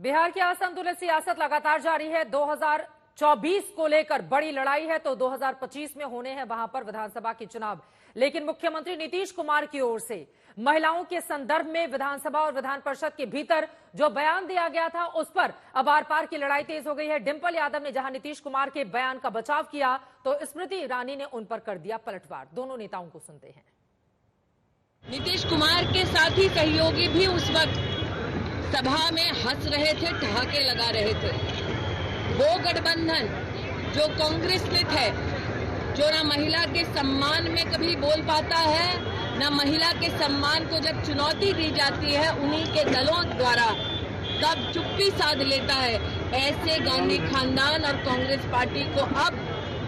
बिहार की असंतुलित सियासत लगातार जारी है। 2024 को लेकर बड़ी लड़ाई है तो 2025 में होने हैं वहां पर विधानसभा के चुनाव। लेकिन मुख्यमंत्री नीतीश कुमार की ओर से महिलाओं के संदर्भ में विधानसभा और विधान परिषद के भीतर जो बयान दिया गया था उस पर अब आर पार की लड़ाई तेज हो गई है। डिंपल यादव ने जहां नीतीश कुमार के बयान का बचाव किया तो स्मृति ईरानी ने उन पर कर दिया पलटवार। दोनों नेताओं को सुनते हैं। नीतीश कुमार के साथी सहयोगी भी उस वक्त सभा में हंस रहे थे, ठहाके लगा रहे थे। वो गठबंधन जो कांग्रेसनित है, जो ना महिला के सम्मान में कभी बोल पाता है, ना महिला के सम्मान को जब चुनौती दी जाती है उन्हीं के दलों द्वारा तब चुप्पी साध लेता है। ऐसे गांधी खानदान और कांग्रेस पार्टी को अब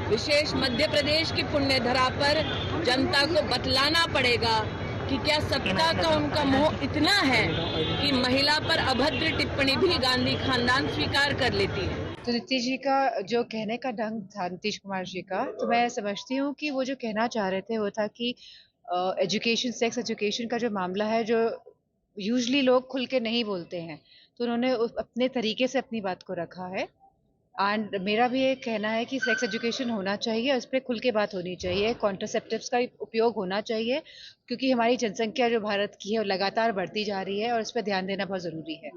विशेष मध्य प्रदेश की पुण्य धरा पर जनता को बतलाना पड़ेगा कि क्या सत्ता का उनका मोह इतना है कि महिला पर अभद्र टिप्पणी भी गांधी खानदान स्वीकार कर लेती है। तो नीतीश जी का जो कहने का ढंग था, नीतीश कुमार जी का, तो मैं समझती हूँ कि वो जो कहना चाह रहे थे वो था कि एजुकेशन, सेक्स एजुकेशन का जो मामला है, जो यूजुअली लोग खुल के नहीं बोलते हैं, तो उन्होंने अपने तरीके से अपनी बात को रखा है। एंड मेरा भी ये कहना है कि सेक्स एजुकेशन होना चाहिए, उस पर खुल के बात होनी चाहिए, कॉन्ट्रासेप्टिव्स का उपयोग होना चाहिए, क्योंकि हमारी जनसंख्या जो भारत की है वो लगातार बढ़ती जा रही है और इस पर ध्यान देना बहुत जरूरी है।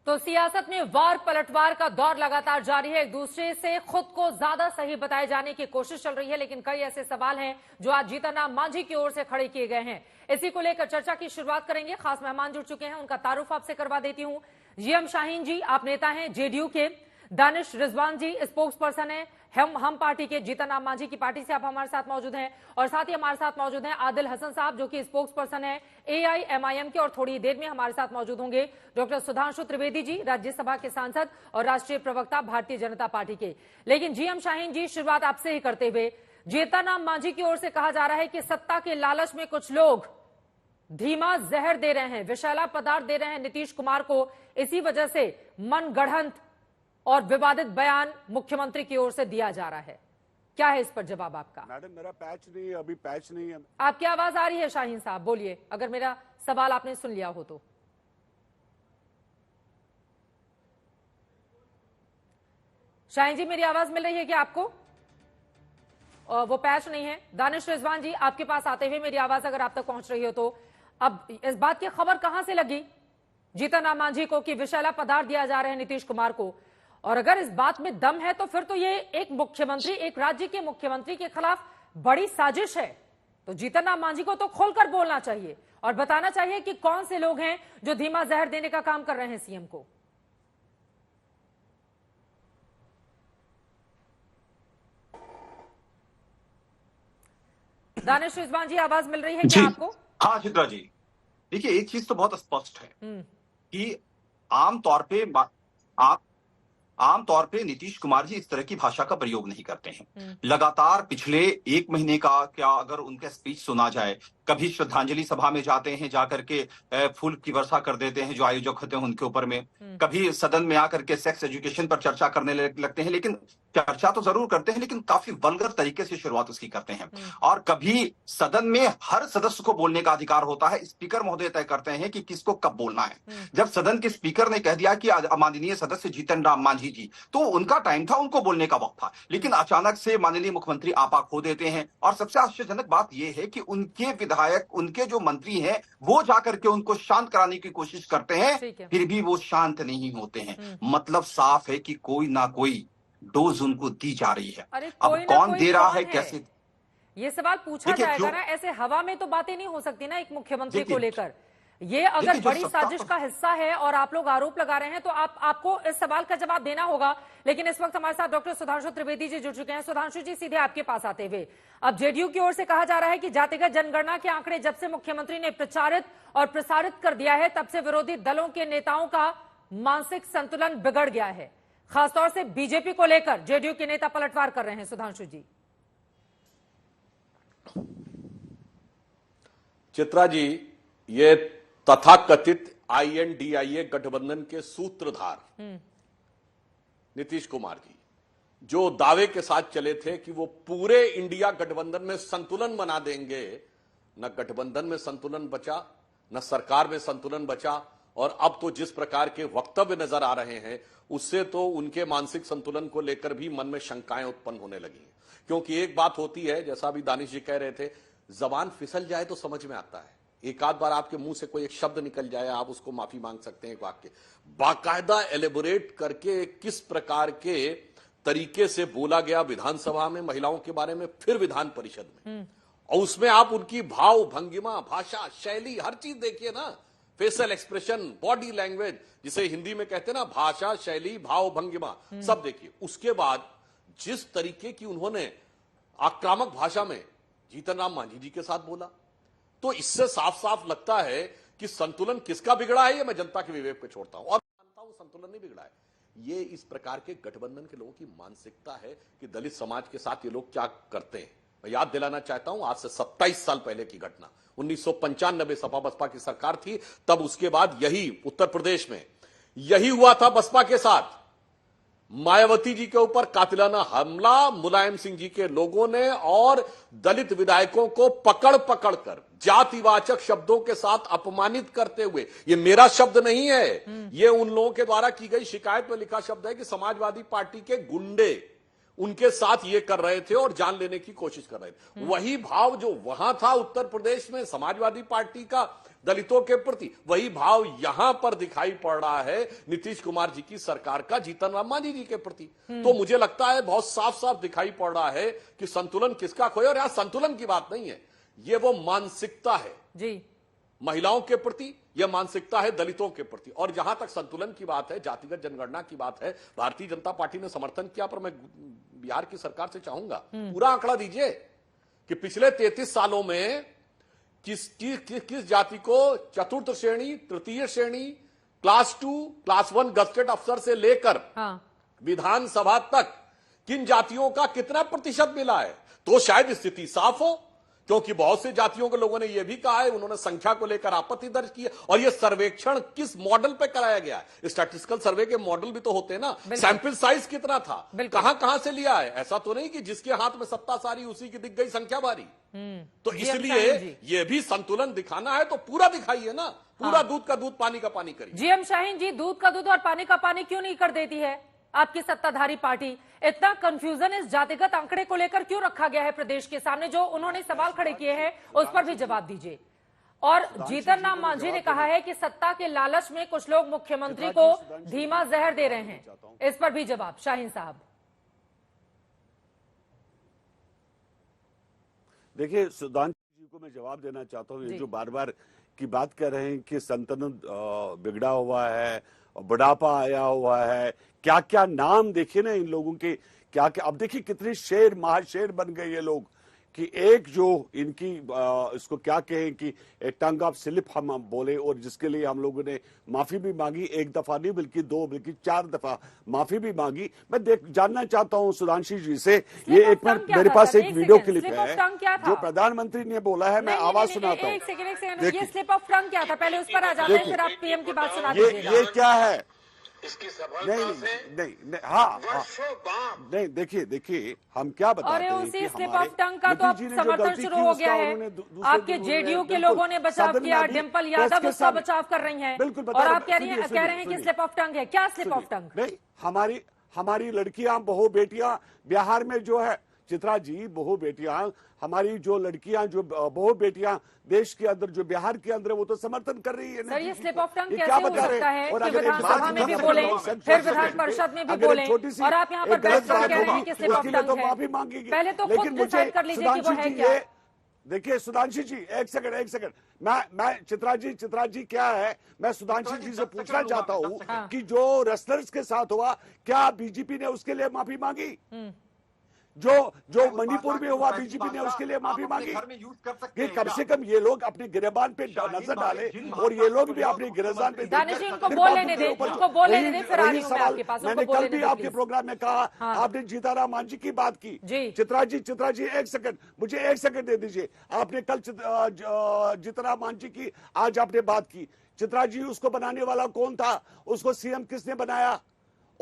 तो सियासत में वार पलटवार का दौर लगातार जारी है। एक दूसरे से खुद को ज्यादा सही बताए जाने की कोशिश चल रही है, लेकिन कई ऐसे सवाल हैं जो आज जीतन राम मांझी की ओर से खड़े किए गए हैं। इसी को लेकर चर्चा की शुरुआत करेंगे। खास मेहमान जुड़ चुके हैं, उनका तारुफ आपसे करवा देती हूं। जीएम शाहीन जी, आप नेता हैं जेडीयू के। दानिश रिजवान जी स्पोक्स पर्सन है हम पार्टी के। जीतन राम मांझी की पार्टी से आप हमारे साथ मौजूद हैं। और साथ ही हमारे साथ मौजूद हैं आदिल हसन साहब, जो कि स्पोक्स पर्सन है AIMIM के, और थोड़ी देर में हमारे साथ मौजूद होंगे डॉक्टर सुधांशु त्रिवेदी जी, राज्यसभा के सांसद और राष्ट्रीय प्रवक्ता भारतीय जनता पार्टी के। लेकिन जीएम शाहीन जी, शुरुआत आपसे ही करते हुए, जीतन राम मांझी की ओर से कहा जा रहा है कि सत्ता के लालच में कुछ लोग धीमा जहर दे रहे हैं, विषैला पदार्थ दे रहे हैं नीतीश कुमार को। इसी वजह से मनगढ़ंत और विवादित बयान मुख्यमंत्री की ओर से दिया जा रहा है। क्या है इस पर जवाब आपका? मैडम, मेरा पैच नहीं है, अभी पैच नहीं है। आपकी आवाज आ रही है शाहीन साहब, बोलिए अगर मेरा सवाल आपने सुन लिया हो तो। शाहीन जी, मेरी आवाज मिल रही है क्या आपको? और वो पैच नहीं है। दानिश रिजवान जी, आपके पास आते हुए मेरी आवाज अगर आप तक पहुंच रही हो तो अब इस बात की खबर कहां से लगी जीतन राम मांझी को कि विषैला पदार्थ दिया जा रहा है नीतीश कुमार को? और अगर इस बात में दम है तो फिर तो ये एक मुख्यमंत्री, एक राज्य के मुख्यमंत्री के खिलाफ बड़ी साजिश है। तो जीतन राम मांझी को तो खोलकर बोलना चाहिए और बताना चाहिए कि कौन से लोग हैं जो धीमा जहर देने का काम कर रहे हैं सीएम को। दानिश रिजवान जी, आवाज मिल रही है क्या आपको? हाँ चित्रा जी, देखिए एक चीज तो बहुत स्पष्ट है कि आमतौर पे नीतीश कुमार जी इस तरह की भाषा का प्रयोग नहीं करते हैं। लगातार पिछले एक महीने का क्या अगर उनका स्पीच सुना जाए, कभी श्रद्धांजलि सभा में जाते हैं, जाकर के फूल की वर्षा कर देते हैं जो आयोजक होते हैं उनके ऊपर में, कभी सदन में आकर के सेक्स एजुकेशन पर चर्चा करने लगते हैं, लेकिन चर्चा तो जरूर करते हैं लेकिन काफी वल्गर तरीके से शुरुआत उसकी करते हैं। और कभी सदन में हर सदस्य को बोलने का अधिकार होता है, स्पीकर महोदय तय करते हैं कि किसको कब बोलना है। जब सदन के स्पीकर ने कह दिया कि माननीय सदस्य जीतन राम मांझी जी, तो उनका टाइम था, उनको बोलने का वक्त था, लेकिन अचानक से माननीय मुख्यमंत्री आपा खो देते हैं। और सबसे आश्चर्यजनक बात यह है कि उनके विधायक, उनके जो मंत्री हैं, वो जाकर के उनको शांत कराने की कोशिश करते हैं, फिर भी वो शांत नहीं होते हैं। मतलब साफ है कि कोई ना कोई डोज उनको दी जा रही है। अब कौन दे रहा है, कैसे, ये सवाल पूछा जाएगा ना। ऐसे हवा में तो बातें नहीं हो सकती ना एक मुख्यमंत्री को लेकर। ये अगर बड़ी साजिश का हिस्सा है और आप लोग आरोप लगा रहे हैं तो आपको इस सवाल का जवाब देना होगा। लेकिन इस वक्त हमारे साथ डॉक्टर सुधांशु त्रिवेदी जी जुड़ चुके हैं। सुधांशु जी, सीधे आपके पास आते हुए, अब जेडीयू की ओर से कहा जा रहा है कि जातिगत जनगणना के आंकड़े जब से मुख्यमंत्री ने प्रचारित और प्रसारित कर दिया है तब से विरोधी दलों के नेताओं का मानसिक संतुलन बिगड़ गया है। खासतौर से बीजेपी को लेकर जेडीयू के नेता पलटवार कर रहे हैं। सुधांशु जी। चित्रा जी, ये तथाकथित INDIA गठबंधन के सूत्रधार नीतीश कुमार जी, जो दावे के साथ चले थे कि वो पूरे इंडिया गठबंधन में संतुलन बना देंगे, न गठबंधन में संतुलन बचा, न सरकार में संतुलन बचा, और अब तो जिस प्रकार के वक्तव्य नजर आ रहे हैं उससे तो उनके मानसिक संतुलन को लेकर भी मन में शंकाएं उत्पन्न होने लगी हैं। क्योंकि एक बात होती है, जैसा अभी दानिश जी कह रहे थे, जबान फिसल जाए तो समझ में आता है, एक आध बार आपके मुंह से कोई एक शब्द निकल जाए आप उसको माफी मांग सकते हैं, एक वाक्य बाकायदा एलेबोरेट करके किस प्रकार के तरीके से बोला गया विधानसभा में महिलाओं के बारे में, फिर विधान परिषद में, और उसमें आप उनकी भाव भंगिमा, भाषा, शैली, हर चीज देखिए ना, फेशियल एक्सप्रेशन, बॉडी लैंग्वेज, जिसे हिंदी में कहते हैं ना, भाषा, शैली, भाव भंगिमा, सब देखिए। उसके बाद जिस तरीके की उन्होंने आक्रामक भाषा में जीतन राम मांझी जी के साथ बोला, तो इससे साफ साफ लगता है कि संतुलन किसका बिगड़ा है, ये मैं जनता के विवेक पे छोड़ता हूं, और मानता हूं संतुलन नहीं बिगड़ा है, ये इस प्रकार के गठबंधन के लोगों की मानसिकता है कि दलित समाज के साथ ये लोग क्या करते हैं। मैं याद दिलाना चाहता हूं, आज से 27 साल पहले की घटना, 1995 सपा बसपा की सरकार थी, तब उसके बाद यही उत्तर प्रदेश में यही हुआ था बसपा के साथ, मायावती जी के ऊपर कातिलाना हमला मुलायम सिंह जी के लोगों ने, और दलित विधायकों को पकड़ पकड़ कर जातिवाचक शब्दों के साथ अपमानित करते हुए, ये मेरा शब्द नहीं है, ये उन लोगों के द्वारा की गई शिकायत में लिखा शब्द है कि समाजवादी पार्टी के गुंडे उनके साथ ये कर रहे थे और जान लेने की कोशिश कर रहे थे। वही भाव जो वहां था उत्तर प्रदेश में समाजवादी पार्टी का दलितों के प्रति, वही भाव यहां पर दिखाई पड़ रहा है नीतीश कुमार जी की सरकार का जीतन राम मांझी जी के प्रति। तो मुझे लगता है बहुत साफ साफ दिखाई पड़ रहा है कि संतुलन किसका खोया, और यहां संतुलन की बात नहीं है, ये वो मानसिकता है जी, महिलाओं के प्रति, यह मानसिकता है दलितों के प्रति। और जहां तक संतुलन की बात है, जातिगत जनगणना की बात है, भारतीय जनता पार्टी ने समर्थन किया, पर मैं बिहार की सरकार से चाहूंगा पूरा आंकड़ा दीजिए कि पिछले 33 सालों में किस जाति को चतुर्थ श्रेणी, तृतीय श्रेणी, क्लास 2, क्लास 1 गजटेड अफसर से लेकर विधानसभा तक किन जातियों का कितना प्रतिशत मिला है, तो शायद स्थिति साफ हो। क्योंकि बहुत से जातियों के लोगों ने यह भी कहा है, उन्होंने संख्या को लेकर आपत्ति दर्ज की है। और यह सर्वेक्षण किस मॉडल पे कराया गया है, स्टैटिस्टिकल सर्वे के मॉडल भी तो होते हैं ना, सैंपल साइज कितना था, कहां से लिया है, ऐसा तो नहीं कि जिसके हाथ में सत्ता सारी उसी की दिख गई संख्या बारी। तो इसलिए यह भी संतुलन दिखाना है तो पूरा दिखाइए ना, पूरा दूध का दूध पानी का पानी करिए। जीएम शाहीन जी, दूध का दूध और पानी का पानी क्यों नहीं कर देती है आपकी सत्ताधारी पार्टी? इतना कंफ्यूजन इस जातिगत आंकड़े को लेकर क्यों रखा गया है प्रदेश के सामने? जो उन्होंने सवाल खड़े किए हैं उस पर भी जवाब दीजिए। और जीतन राम मांझी ने कहा है कि सत्ता के लालच में कुछ लोग मुख्यमंत्री को धीमा जहर दे रहे हैं, इस पर भी जवाब शाहीन साहब। देखिए, सुधांशु जी को मैं जवाब देना चाहता हूँ, ये जो बार बार की बात कर रहे हैं कि संतुलन बिगड़ा हुआ है, बुढ़ापा आया हुआ है, क्या क्या नाम देखिए ना इन लोगों के, क्या क्या, अब देखिए कितने शेर महाशेर बन गए ये लोग, कि एक जो इनकी इसको क्या कहें कि एक टंग ऑफ स्लिप हम बोले, और जिसके लिए हम लोगों ने माफी भी मांगी, एक दफा नहीं बल्कि 2 बल्कि 4 दफा माफी भी मांगी। मैं जानना चाहता हूं सुधांशु जी से, ये एक मिनट, मेरे पास एक वीडियो क्लिप है जो प्रधानमंत्री ने बोला है, मैं आवाज सुनाता हूँ। ये स्लिप ऑफ टंग क्या था, पहले उस पर आ जाते हैं, फिर आप पीएम की बात सुना दीजिएगा। ये क्या है? इसकी सफलता नहीं, हाँ, नहीं, देखिए हम क्या बताते हैं उसी स्लिप ऑफ टंग का तो अब समर्थन शुरू हो गया है। आपके जेडीयू के लोगों ने बचाव किया, डिम्पल यादव उसका बचाव कर रही हैं, और आप कह रहे हैं कि स्लिप ऑफ टंग है। क्या स्लिप ऑफ टंग? नहीं, हमारी लड़कियां, बहू बेटियां बिहार में जो है, चित्रा जी, बहू बेटियां, हमारी जो लड़कियां, जो बहू बेटियां देश के अंदर, जो बिहार के अंदर, वो तो समर्थन कर रही है। सर, ये स्लिप ऑफ टंग कैसे हो सकता है कि विधानसभा में भी बोले, फिर विधान परिषद में भी बोले, और आप यहाँ पर बैठकर कह रहे हैं कि स्लिप ऑफ टंग है? माफी मांगेगी, पहले तो खुद डिसाइड कर लीजिए कि वो है क्या। देखिए सुधांशु जी, एक सेकंड, मैं चित्रा जी क्या है, मैं सुधांशु जी से पूछना चाहता हूँ कि जो रेसलर्स के साथ हुआ, क्या बीजेपी ने उसके लिए माफी मांगी? जो मणिपुर में हुआ, बीजेपी ने उसके लिए माफी मांगी? कि कम से कम ये लोग अपने गिरबान पे नजर डाले, और ये लोग भी अपने गिरबान पे। उनको बोल लेने दें, फिर आ रही हूं मैं आपके पास। मैंने कल भी आपके प्रोग्राम में कहा, आपने जीतन राम मांझी की बात की। चित्रा जी एक सेकंड, मुझे 1 सेकंड दे दीजिए। आपने कल जीतन राम मांझी की, आज आपने बात की। चित्रा जी, उसको बनाने वाला कौन था? उसको सीएम किसने बनाया?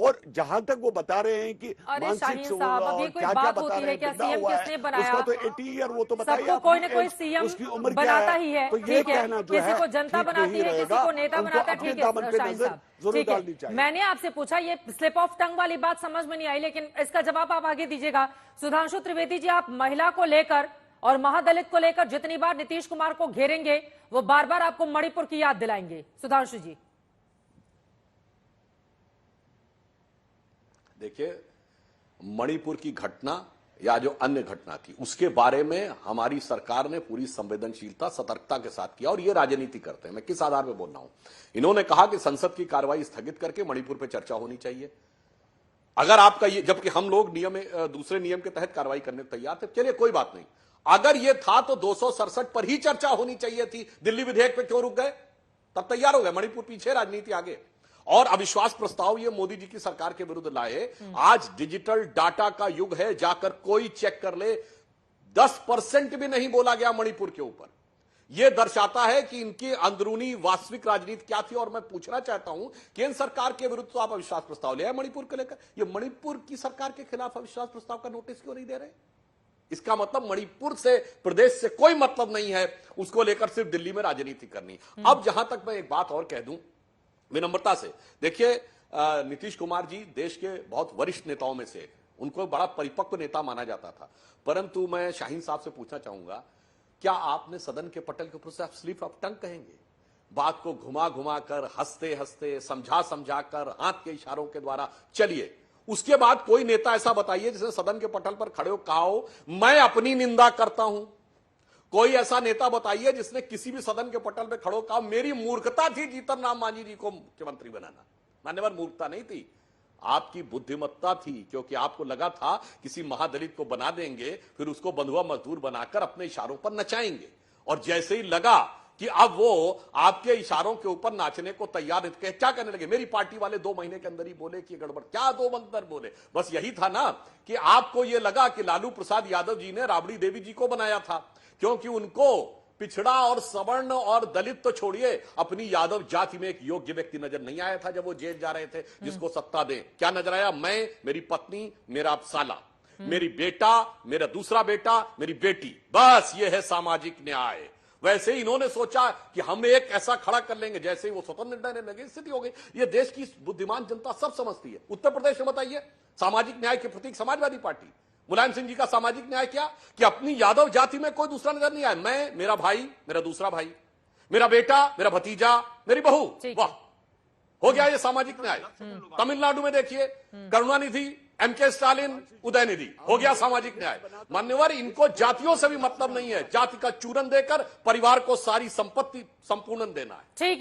और जहां तक वो बता रहे हैं कि अरे मानसिक शाहीन से साहब, अभी कोई क्या बात बता होती रहे है हैं, क्या? बिगड़ा सीएम हुआ है, किसने बनाया? उसका तो 80 ईयर, वो तो बताइए सबको कोई ना कोई सीएम उसकी उम्र क्या बनाता ही है, तो ये ठीक है। कहना जो किसी है को जनता ठीक बनाती नहीं है, किसी रहेगा। को नेता उनको बनाता है, अपने ठीक दामन है पे शाहीन नजर साहब, जरूर ठीक डालनी है। चाहिए। मैंने आपसे पूछा, ये स्लिप ऑफ टंग वाली बात समझ में नहीं आई, लेकिन इसका जवाब आप आगे दीजिएगा। सुधांशु त्रिवेदी जी, आप महिला को लेकर और महादलित को लेकर जितनी बार नीतीश कुमार को घेरेंगे, वो बार बार आपको मणिपुर की याद दिलाएंगे। सुधांशु जी, देखिए, मणिपुर की घटना या जो अन्य घटना थी उसके बारे में हमारी सरकार ने पूरी संवेदनशीलता, सतर्कता के साथ किया, और ये राजनीति करते हैं। मैं किस आधार पर बोल रहा हूं? इन्होंने कहा कि संसद की कार्रवाई स्थगित करके मणिपुर पर चर्चा होनी चाहिए। अगर आपका ये, जबकि हम लोग दूसरे नियम के तहत कार्रवाई करने को तैयार थे, चलिए कोई बात नहीं। अगर ये था तो 267 पर ही चर्चा होनी चाहिए थी। दिल्ली विधेयक पे क्यों रुक गए? तब तैयार हो गए। मणिपुर पीछे, राजनीति आगे। और अविश्वास प्रस्ताव ये मोदी जी की सरकार के विरुद्ध लाए। आज डिजिटल डाटा का युग है, जाकर कोई चेक कर ले, 10% भी नहीं बोला गया मणिपुर के ऊपर। यह दर्शाता है कि इनकी अंदरूनी वास्तविक राजनीति क्या थी। और मैं पूछना चाहता हूं, केंद्र सरकार के विरुद्ध तो आप अविश्वास प्रस्ताव ले आए मणिपुर को लेकर, ये मणिपुर की सरकार के खिलाफ अविश्वास प्रस्ताव का नोटिस क्यों नहीं दे रहे? इसका मतलब मणिपुर से, प्रदेश से कोई मतलब नहीं है, उसको लेकर सिर्फ दिल्ली में राजनीति करनी। अब जहां तक मैं एक बात और कह दूं विनम्रता से, देखिए, नीतीश कुमार जी देश के बहुत वरिष्ठ नेताओं में से एक, उनको बड़ा परिपक्व नेता माना जाता था। परंतु मैं शाहीन साहब से पूछना चाहूंगा, क्या आपने सदन के पटल के ऊपर से आप स्लिप ऑफ टंग कहेंगे? बात को घुमा घुमा कर, हंसते हंसते, समझा समझा कर, हाथ के इशारों के द्वारा चलिए। उसके बाद कोई नेता ऐसा बताइए जिसने सदन के पटल पर खड़े हो कहा हो मैं अपनी निंदा करता हूं। कोई ऐसा नेता बताइए जिसने किसी भी सदन के पटल पर खड़ो कहा मेरी मूर्खता थी जीतन राम मांझी जी को मुख्यमंत्री बनाना। मान्यवर, मूर्खता नहीं थी, आपकी बुद्धिमत्ता थी, क्योंकि आपको लगा था किसी महादलित को बना देंगे, फिर उसको बंधुआ मजदूर बनाकर अपने इशारों पर नचाएंगे। और जैसे ही लगा कि अब वो आपके इशारों के ऊपर नाचने को तैयार थे, क्या कहने लगे? मेरी पार्टी वाले 2 महीने के अंदर ही बोले कि गड़बड़। क्या 2 मंत्र बोले? बस यही था ना कि आपको यह लगा कि लालू प्रसाद यादव जी ने राबड़ी देवी जी को बनाया था, क्योंकि उनको पिछड़ा और सवर्ण और दलित तो छोड़िए, अपनी यादव जाति में एक योग्य व्यक्ति नजर नहीं आया था जब वो जेल जा रहे थे जिसको सत्ता दे। क्या नजर आया? मैं, मेरी पत्नी, मेरा साला, मेरी बेटा, मेरा दूसरा बेटा, मेरी बेटी, बस ये है सामाजिक न्याय। वैसे ही इन्होंने सोचा कि हम एक ऐसा खड़ा कर लेंगे, जैसे ही वो स्वतंत्र निर्णय लेने लगे स्थिति हो गई। ये देश की बुद्धिमान जनता सब समझती है। उत्तर प्रदेश में बताइए, सामाजिक न्याय के प्रतीक समाजवादी पार्टी, मुलायम सिंह जी का सामाजिक न्याय क्या कि अपनी यादव जाति में कोई दूसरा नजर नहीं आया। मैं, मेरा भाई, मेरा दूसरा भाई, मेरा बेटा, मेरा भतीजा, मेरी बहू, वाह, हो गया ये सामाजिक न्याय। तमिलनाडु में देखिए, करुणानिधि, एमके स्टालिन, उदयनिधि, हो गया सामाजिक न्याय। मान्यवर, इनको जातियों से भी मतलब नहीं है, जाति का चूरन देकर परिवार को सारी संपत्ति संपूर्ण देना है। ठीक है।